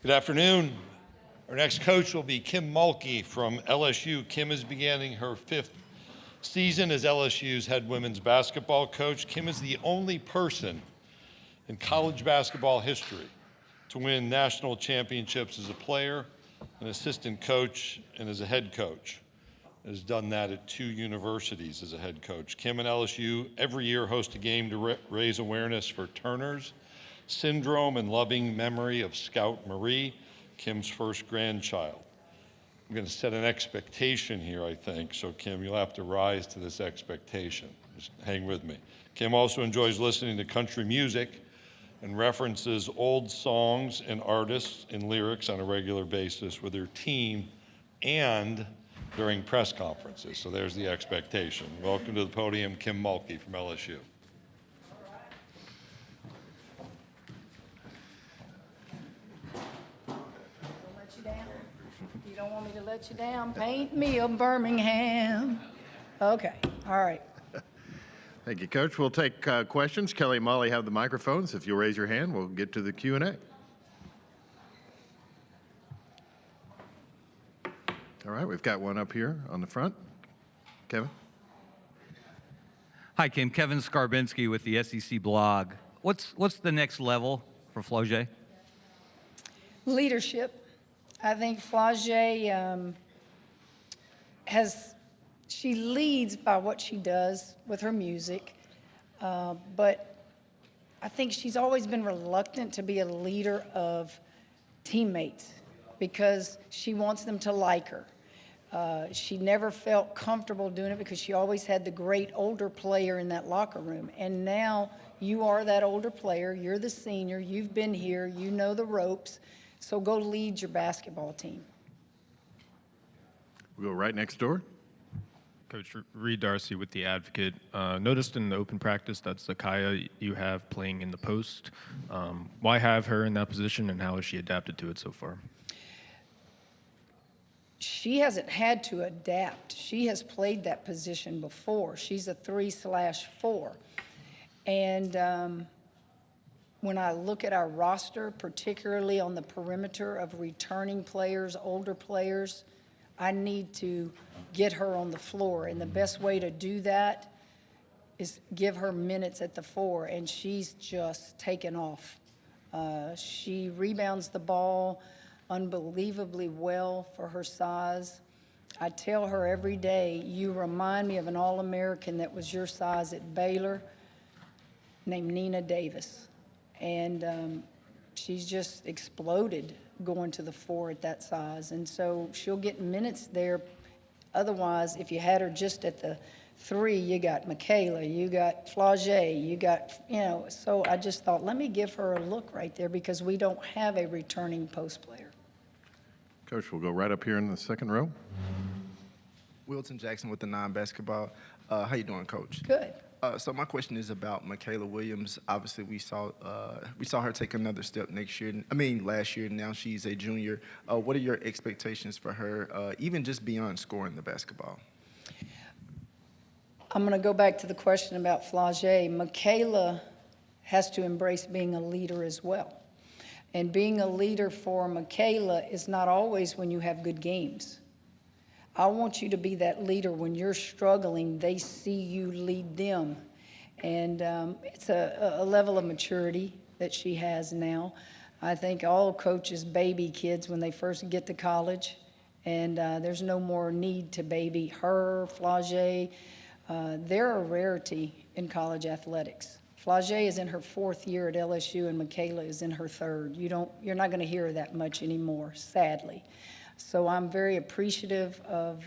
Good afternoon. Our next coach will be Kim Mulkey from LSU. Kim is beginning her 5th season as LSU's head women's basketball coach. Kim is the only person in college basketball history to win national championships as a player, an assistant coach, and as a head coach. Has done that at 2 universities as a head coach. Kim and LSU every year host a game to raise awareness for Turner's syndrome and loving memory of Scout Marie, Kim's first grandchild. I'm going to set an expectation here, I think, so Kim, you'll have to rise to this expectation. Just hang with me. Kim also enjoys listening to country music and references old songs and artists and lyrics on a regular basis with her team and during press conferences. So there's the expectation. Welcome to the podium, Kim Mulkey from LSU. You don't want me to let you down? Paint me a Birmingham. Okay, all right. Thank you, Coach. We'll take questions. Kelly and Molly have the microphones. If you'll raise your hand, we'll get to the Q&A. All right, we've got one up here on the front. Kevin? Hi, Kim. Kevin Skarbinski with the SEC blog. What's the next level for Flau'jae? Leadership. I think Flau'jae she leads by what she does with her music, but I think she's always been reluctant to be a leader of teammates because she wants them to like her. She never felt comfortable doing it because she always had the great older player in that locker room. And now you are that older player, you're the senior, you've been here, you know the ropes, so go lead your basketball team. We'll go right next door. Coach Reed Darcy with The Advocate. Noticed in the open practice that Zakaya you have playing in the post. Why have her in that position, and how has she adapted to it so far? She hasn't had to adapt. She has played that position before. She's a 3/4. And when I look at our roster, particularly on the perimeter of returning players, older players, I need to get her on the floor. And the best way to do that is give her minutes at the 4, and she's just taken off. She rebounds the ball unbelievably well for her size. I tell her every day, you remind me of an All-American that was your size at Baylor named Nina Davis. And she's just exploded going to the 4 at that size. And so she'll get minutes there. Otherwise, if you had her just at the 3, you got Michaela, you got Flau'jae, you got, so I just thought, let me give her a look right there because we don't have a returning post player. Coach, we'll go right up here in the second row. Wilton Jackson with the Non-Basketball. How you doing, Coach? Good. So my question is about Michaela Williams. Obviously, we saw her take another step last year. Now she's a junior. What are your expectations for her, even just beyond scoring the basketball? I'm going to go back to the question about Flau'jae. Michaela has to embrace being a leader as well. And being a leader for Michaela is not always when you have good games. I want you to be that leader when you're struggling. They see you lead them. And it's a level of maturity that she has now. I think all coaches baby kids when they first get to college. And there's no more need to baby her, Flau'jae. They're a rarity in college athletics. Flau'jae is in her 4th year at LSU, and Michaela is in her 3rd. You're not going to hear that much anymore, sadly. So I'm very appreciative of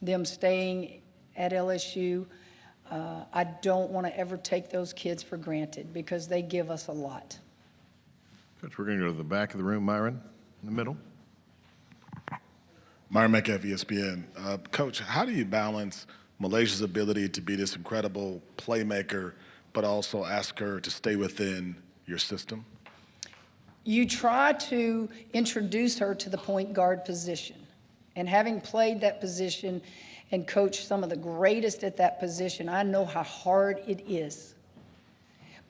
them staying at LSU. I don't want to ever take those kids for granted because they give us a lot. Coach, we're going to go to the back of the room. Myron, in the middle. Myron Metcalf, ESPN. Coach, how do you balance Malaysia's ability to be this incredible playmaker, but also ask her to stay within your system? You try to introduce her to the point guard position. And having played that position and coached some of the greatest at that position, I know how hard it is.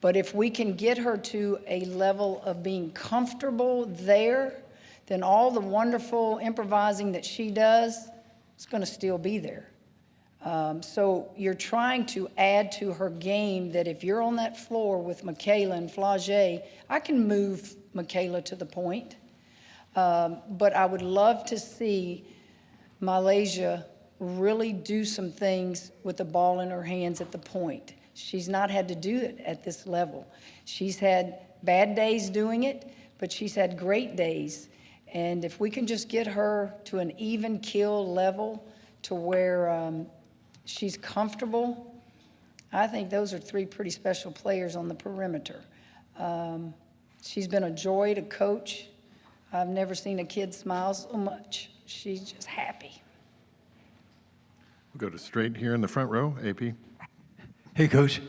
But if we can get her to a level of being comfortable there, then all the wonderful improvising that she does is going to still be there. So you're trying to add to her game that if you're on that floor with Michaela and Flage, I can move Michaela to the point. But I would love to see Malaysia really do some things with the ball in her hands at the point. She's not had to do it at this level. She's had bad days doing it, but she's had great days. And if we can just get her to an even keel level to where she's comfortable, I think those are three pretty special players on the perimeter. She's been a joy to coach. I've never seen a kid smile so much. She's just happy. We'll go to straight here in the front row, AP. Hey, Coach.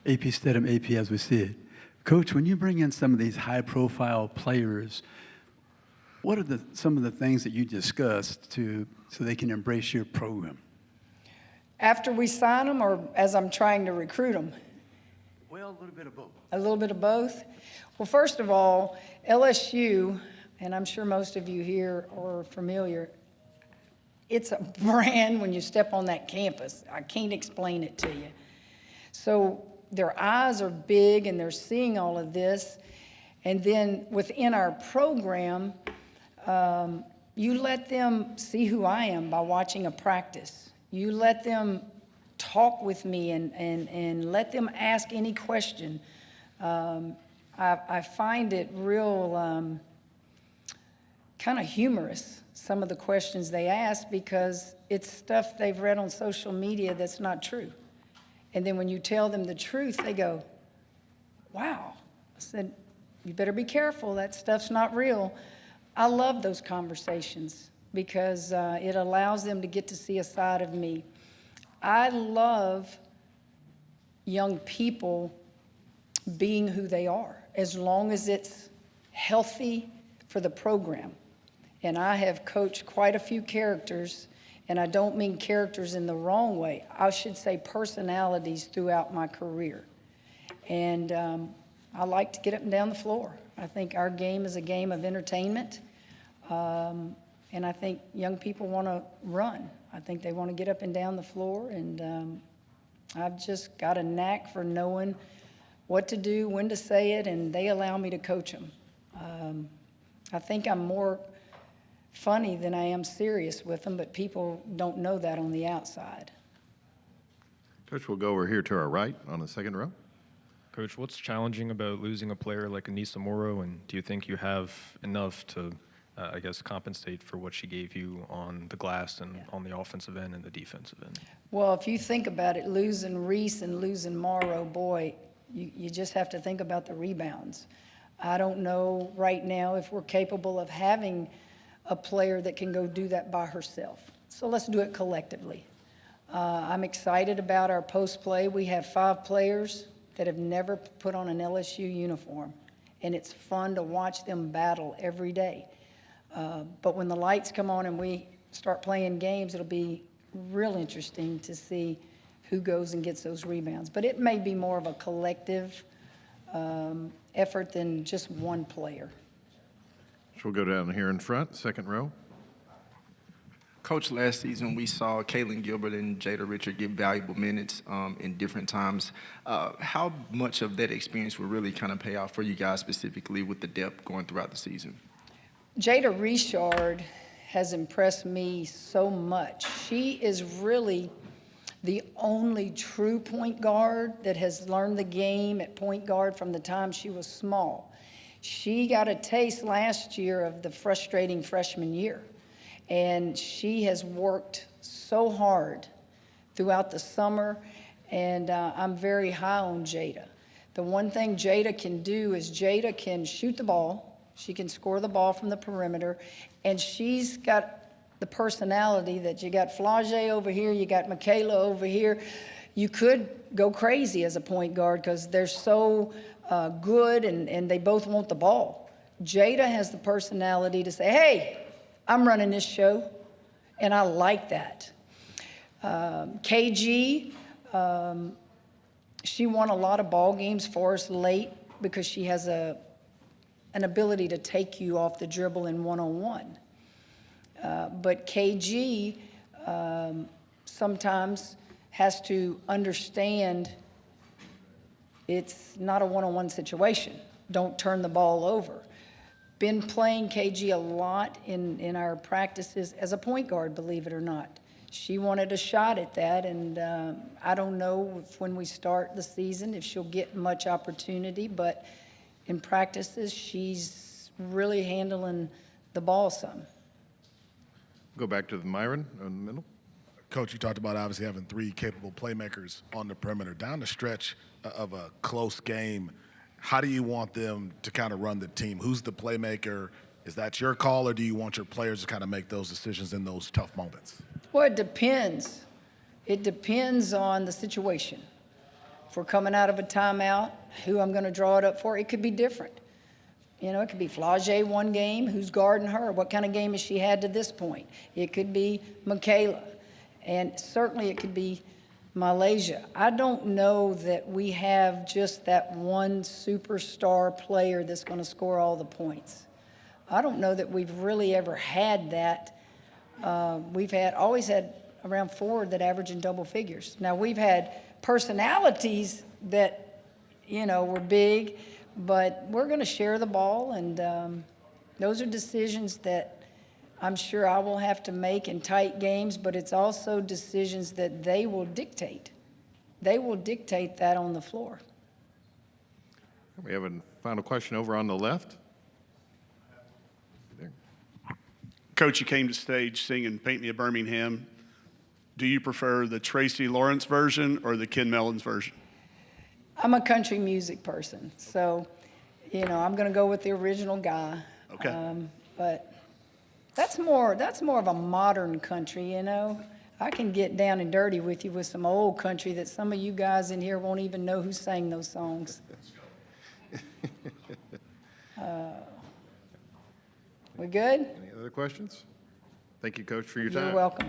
AP Stedham, AP as we see it. Coach, when you bring in some of these high-profile players, what are some of the things that you discussed so they can embrace your program? After we sign them or as I'm trying to recruit them? Well, a little bit of both. A little bit of both? Well, first of all, LSU, and I'm sure most of you here are familiar, it's a brand when you step on that campus. I can't explain it to you. So their eyes are big and they're seeing all of this. And then within our program, you let them see who I am by watching a practice. You let them talk with me and let them ask any question. I find it real kind of humorous, some of the questions they ask, because it's stuff they've read on social media that's not true. And then when you tell them the truth, they go, wow. I said, you better be careful, that stuff's not real. I love those conversations because it allows them to get to see a side of me. I love young people being who they are, as long as it's healthy for the program. And I have coached quite a few characters, and I don't mean characters in the wrong way. I should say personalities throughout my career. And I like to get up and down the floor. I think our game is a game of entertainment. And I think young people want to run. I think they want to get up and down the floor. And I've just got a knack for knowing what to do, when to say it, and they allow me to coach them. I think I'm more funny than I am serious with them, but people don't know that on the outside. Coach, we'll go over here to our right on the second row. Coach, what's challenging about losing a player like Anissa Morrow, and do you think you have enough to, I guess, compensate for what she gave you on the glass and on the offensive end and the defensive end? Well, if you think about it, losing Reese and losing Morrow, boy, you just have to think about the rebounds. I don't know right now if we're capable of having a player that can go do that by herself. So let's do it collectively. I'm excited about our post play. We have 5 players that have never put on an LSU uniform, and it's fun to watch them battle every day. But when the lights come on and we start playing games, it'll be real interesting to see who goes and gets those rebounds. But it may be more of a collective effort than just one player. So we'll go down here in front, second row. Coach, last season we saw Kaylin Gilbert and Jada Richard get valuable minutes in different times. How much of that experience will really kind of pay off for you guys specifically with the depth going throughout the season? Jada Richard has impressed me so much. She is really the only true point guard that has learned the game at point guard from the time she was small. She got a taste last year of the frustrating freshman year, and she has worked so hard throughout the summer, and I'm very high on Jada. The one thing Jada can do is Jada can shoot the ball, she can score the ball from the perimeter, and she's got the personality that you got Flage over here, you got Michaela over here. You could go crazy as a point guard because they're so good and they both want the ball. Jada has the personality to say, hey, I'm running this show, and I like that. KG, She won a lot of ball games for us late because she has an ability to take you off the dribble in one-on-one. But KG sometimes has to understand it's not a one-on-one situation. Don't turn the ball over. Been playing KG a lot in our practices as a point guard, believe it or not. She wanted a shot at that, and I don't know if when we start the season if she'll get much opportunity, but in practices, she's really handling the ball some. Go back to the Myron in the middle. Coach, you talked about obviously having 3 capable playmakers on the perimeter. Down the stretch of a close game, how do you want them to kind of run the team? Who's the playmaker? Is that your call, or do you want your players to kind of make those decisions in those tough moments? Well, it depends. It depends on the situation. If we're coming out of a timeout, who I'm going to draw it up for, it could be different. You know, it could be Flau'jae one game, who's guarding her, what kind of game has she had to this point? It could be Michaela, and certainly it could be Malaysia. I don't know that we have just that one superstar player that's going to score all the points. I don't know that we've really ever had that. We've always had around 4 that average in double figures. Now, we've had personalities that, you know, were big, but we're going to share the ball, and those are decisions that I'm sure I will have to make in tight games, but it's also decisions that they will dictate. They will dictate that on the floor. We have a final question over on the left. There. Coach, you came to stage singing Paint Me a Birmingham. Do you prefer the Tracy Lawrence version or the Ken Mellons version? I'm a country music person, so, you know, I'm going to go with the original guy. Okay. But that's more of a modern country, you know. I can get down and dirty with you with some old country that some of you guys in here won't even know who sang those songs. We good? Any other questions? Thank you, Coach, for your time. You're welcome.